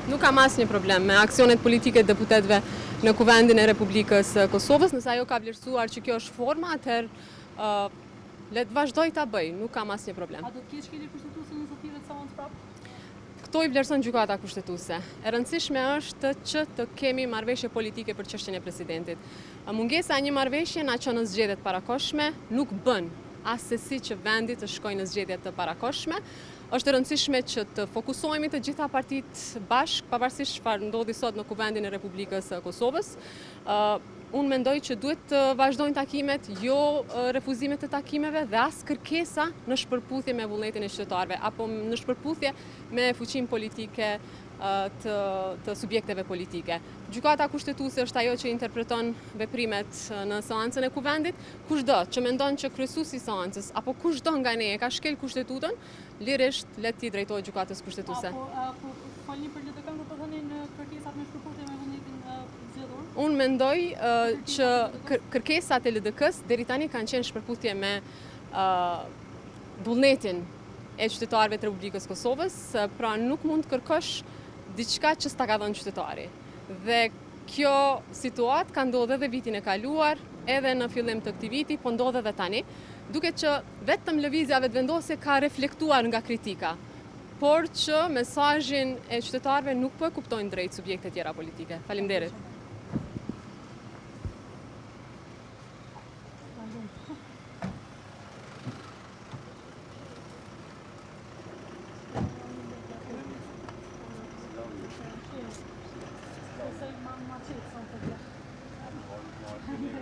Nuk kam asnjë problem me aksionet politike të deputetëve në Kuvendin e Republikës së Kosovës, nëse ajo ka vlerësuar që kjo është forma, atëherë le të vazhdoj ta bëj, nuk kam asnjë problem. A do të ketë shkelje kushtetuese në iniciativën e Savant prapë? Këto i vlerëson gjykata kushtetuese. E rëndësishme është që të kemi marrëveshje politike për çështjen e presidentit. Mungesa e një marrëveshje na çon në zgjedhjet parakoshme, nuk bën asesi që vendi të shkojë në zgjedhje të parakoshme. Është e rëndësishme që të fokusohemi të gjitha partitë bashkë, pavarësisht çfarë ndodhi sot në Kuvendin e Republikës së Kosovës. Unë mendoj që duhet të vazhdojnë takimet, jo refuzimet të takimeve dhe as kërkesa në shpërputhje me vullnetin e qytetarëve apo në shpërputhje me fuqinë politike të subjekteve politike. Gjykata kushtetuese është ajo që interpreton veprimet në seancën e Kuvendit. Kushdo që mendon që kryesuesi i seancës apo kushdo nga ne e ka shkel kushtetutën, lirisht le të drejtohet gjykatës kushtetuese. Apo falni për LDK-n, po thoni në kërkesat me shpërputhje me vullnetin zgjedhor? Unë mendoj që kërkesat e LDK-s deri tani kanë qenë shpërputhje me vullnetin e qytetarëve të Republikës Kosovës, pra nuk mund të kërkosh diçka që s'ta ka dhënë qytetari. Dhe kjo situatë ka ndodhur edhe vitin e kaluar, edhe në fillim të këtij viti, po ndodh edhe tani, duke që vetëm lëvizja vetëvendose ka reflektuar nga kritika, por që mesazhin e qytetarëve nuk po e kuptojnë drejt subjekte tjera politike. Faleminderit.